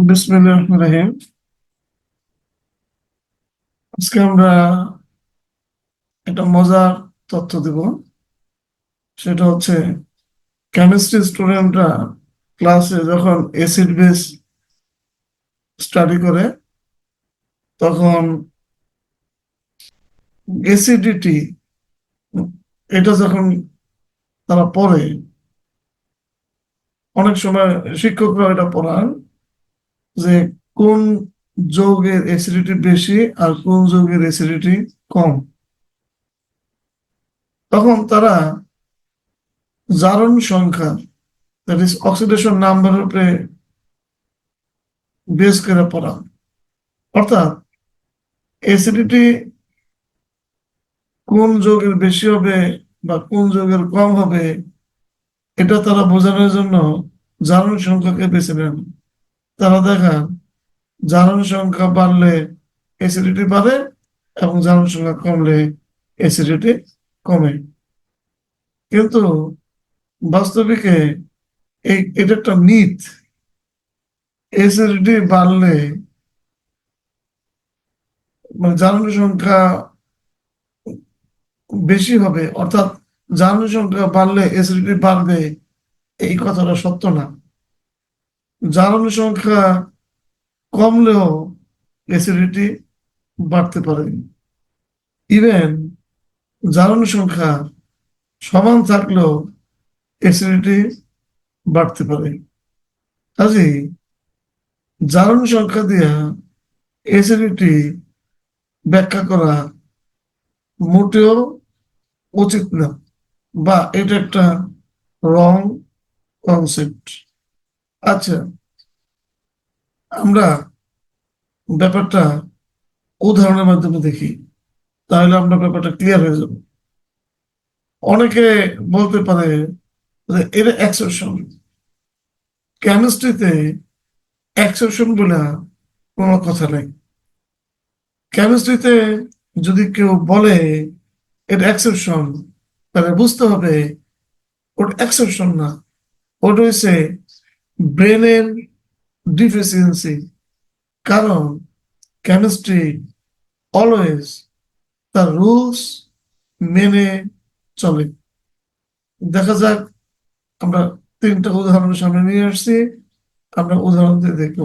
বিসমিল্লাহির রহমানির রহিম। আজকে আমরা একটা মজার তথ্য দেব। সেটা হচ্ছে কেমিস্ট্রি স্টুডেন্টরা ক্লাসে যখন অ্যাসিড বেস স্টাডি করে তখন অ্যাসিডিটি এটা যখন তারা পড়ে, অনেক সময় শিক্ষকরা এটা পড়ান যে কোন যৌগের অ্যাসিডিটি বেশি আর কোন যৌগের অ্যাসিডিটি কম। তখন তারা জারণ সংখ্যা, দ্যাট ইজ অক্সিডেশন নাম্বারের উপরে বেস করে পড়ান। অর্থাৎ অ্যাসিডিটি কোন যৌগের বেশি হবে বা কোন যৌগের কম হবে এটা তারা বোঝানোর জন্য জারণ সংখ্যাকে বেছে নেন। তারা দেখান জারণ সংখ্যা বাড়লে অ্যাসিডিটি বাড়ে এবং জারণ সংখ্যা কমলে অ্যাসিডিটি কমে। কিন্তু বাস্তবিকে এটা একটা মিথ। অ্যাসিডিটি বাড়লে মানে জারণ সংখ্যা বেশি হবে, অর্থাৎ জারণ সংখ্যা বাড়লে অ্যাসিডিটি বাড়বে, এই কথাটা সত্য না। জারণ সংখ্যা কমলেও অ্যাসিডিটি বাড়তে পারে। ইভেন জারণ সংখ্যা সমান থাকলেও অ্যাসিডিটি বাড়তে পারে। কাজেই জারণ সংখ্যা দিয়া অ্যাসিডিটি ব্যাখ্যা করা মোটেও উচিত না, বা এটা একটা রং কনসেপ্ট। আচ্ছা, আমরা ব্যাপারটা উদাহরণের মাধ্যমে দেখি, তাহলে আমরা ব্যাপারটা ক্লিয়ার হয়ে যাবে। অনেকে বলতে পারে যে এর এক্সেপশন, কেমিস্ট্রিতে এক্সেপশন বলে কোনো কথা নেই। কেমিস্ট্রিতে যদি কেউ বলে এটা এক্সেপশন, তাহলে বুঝতে হবে ওটা এক্সেপশন না, ওটা হচ্ছে ব্রেনের ডিফিসিয়েন্সি। কারণ কেমিস্ট্রি অলওয়েজ তার রুলস মেনে চলে। দেখা যাক, আমরা তিনটা উদাহরণ সামনে নিয়ে আসছি, আমরা উদাহরণ দিয়ে দেখব।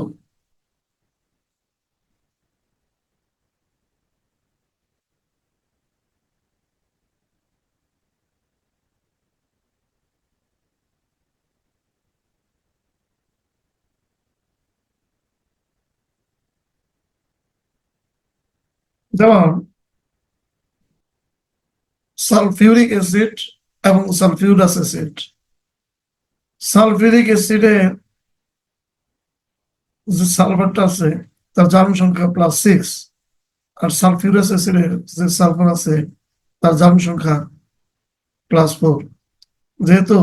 যেমন সালফিউরিক অ্যাসিড এবং সালফিউরাস অ্যাসিড। সালফিউরিক অ্যাসিডে যে সালফারটা আছে তার জারণ সংখ্যা +6, আর সালফিউরাস অ্যাসিডে যে সালফার আছে তার জারণ সংখ্যা +4। যেহেতু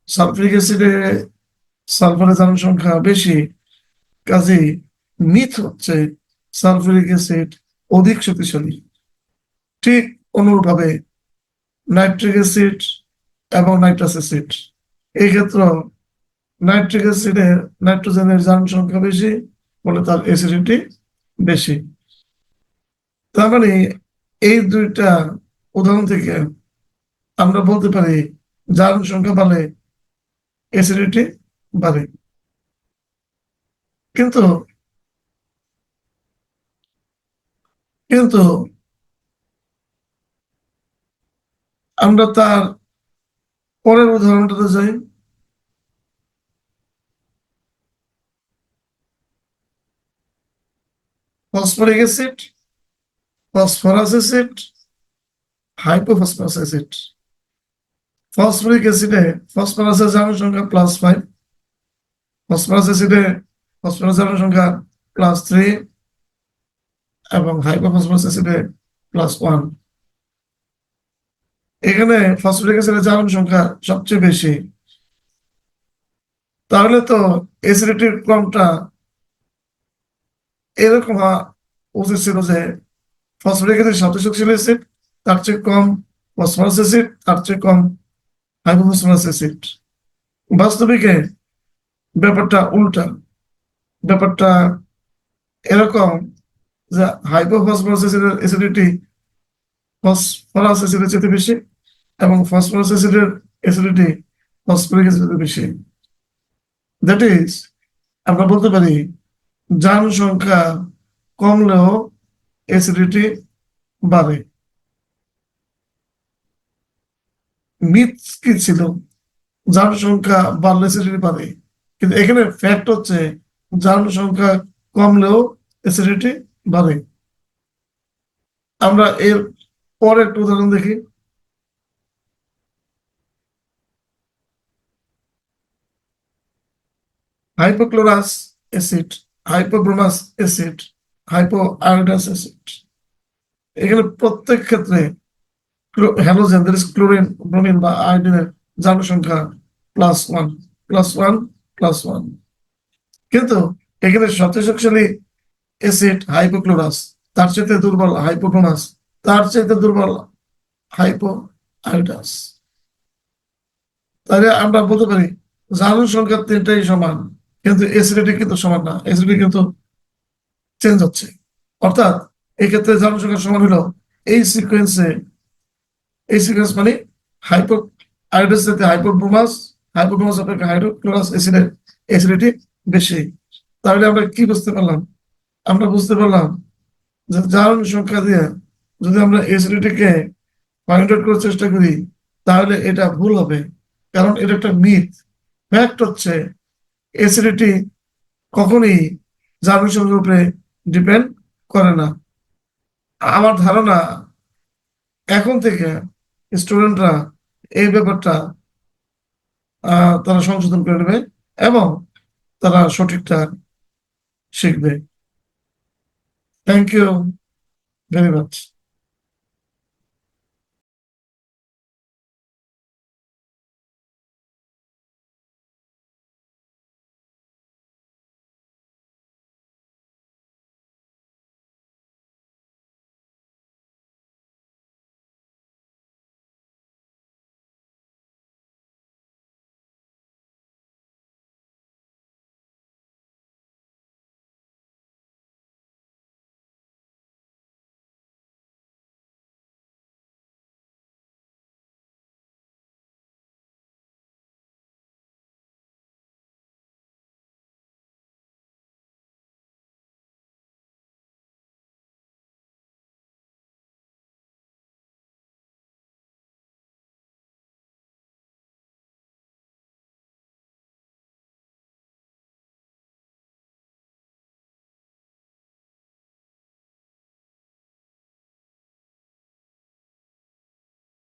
সালফিউরিক অ্যাসিডে সালফারের জারণ সংখ্যা বেশি, কাজেই মিথ হচ্ছে সালফিউরিক অ্যাসিড অধিক শক্তিশালী। ঠিক অনুরূপভাবে নাইট্রিক অ্যাসিড এবং নাইট্রাস অ্যাসিড, এই ক্ষেত্রে নাইট্রিক অ্যাসিডে নাইট্রোজেনের জারণ সংখ্যা বেশি, ফলে তার অ্যাসিডিটি বেশি। তার মানে এই দুইটা উদাহরণ থেকে আমরা বলতে পারি জারণ সংখ্যা বাড়লে অ্যাসিডিটি বাড়ে। কিন্তু কিন্তু আমরা তার পরের উদাহরণটাতে যাই। Phosphoric acid, phosphorous acid, hypophosphorous acid. Phosphoric অ্যাসিডে ফসফরাসের জারণ সংখ্যা +5, ফসফরাস অ্যাসিডে ফসফরাস জারণ সংখ্যা +3 এবং হাইপোফসফরাস অ্যাসিডে +1। এখানে ফসফরিক অ্যাসিডের জারণ সংখ্যা সবচেয়ে বেশি। তাহলে তো অ্যাসিডিটির ক্রমটা এরকম হওয়া উচিত ছিল যে ফসফরিক অ্যাসিড সবচেয়ে শক্তিশালী অ্যাসিড, তার চেয়ে কম ফসফরাস অ্যাসিড, তার চেয়ে কম হাইপোফসফরাস অ্যাসিড। বাস্তবিকে ব্যাপারটা উল্টা। ব্যাপারটা এরকম যে হাইপোফসফরাস অ্যাসিডিটি ফসফরাস অ্যাসিডের চেয়ে বেশি, এবং ফসফরাস অ্যাসিডের অ্যাসিডিটি ফসফরিক অ্যাসিডের বেশি। দ্যাট ইজ, আমরা বলতে পারি যান সংখ্যা কমলেও অ্যাসিডিটি বাড়ে। মিথ কি ছিল? যান সংখ্যা বাড়লে অ্যাসিডিটি বাড়ে, কিন্তু এখানে ফ্যাক্ট হচ্ছে যান সংখ্যা কমলেও অ্যাসিডিটি বাড়ে। আমরা এর পরে একটা উদাহরণ দেখি। হাইপোক্লোরাস অ্যাসিড, হাইপোব্রোমাস অ্যাসিড, হাইপোআয়োডাস অ্যাসিড, এখানে প্রত্যেক ক্ষেত্রে halogen, that is chlorine, bromine বা আয়োডিনের যান সংখ্যা +1 +1 +1। কিন্তু এখানে সবচেয়ে শক্তিশালী অ্যাসিড হাইপোক্লোরাস, তার চাইতে দুর্বল হাইপোক্লোরাস, তার চাইতে দুর্বল হাইপোআয়োডাস। তাহলে আমরা বলতে পারি জারণ সংখ্যা তিনটাই সমান, কিন্তু অ্যাসিডিটি কিন্তু সমান না, অ্যাসিডিটি কিন্তু চেঞ্জ হচ্ছে। অর্থাৎ এক্ষেত্রে জারণ সংখ্যা সমান হলো এই সিকোয়েন্সে, এই সিকোয়েন্স মানে হাইপো আয়োডাস সাথে হাইপোব্রোমাস, হাইপোব্রোমাস অপেক্ষা হাইড্রোক্লোরাস অ্যাসিডের অ্যাসিডিটি বেশি। তাহলে আমরা কি বুঝতে পারলাম? আমরা বুঝতে পারলাম যে জারণ সংখ্যা দিয়ে যদি আমরা অ্যাসিডিটিকে ফাইন্ড আউট করার চেষ্টা করি, তাহলে এটা ভুল হবে। কারণ এটা একটা মিথ। ফ্যাক্ট হচ্ছে অ্যাসিডিটি কখনোই জারণ সংখ্যার উপরে ডিপেন্ড করে না। আমার ধারণা এখন থেকে স্টুডেন্টরা এই ব্যাপারটা তারা সংশোধন করে নেবে এবং তারা সঠিকটা শিখবে। Thank you very much.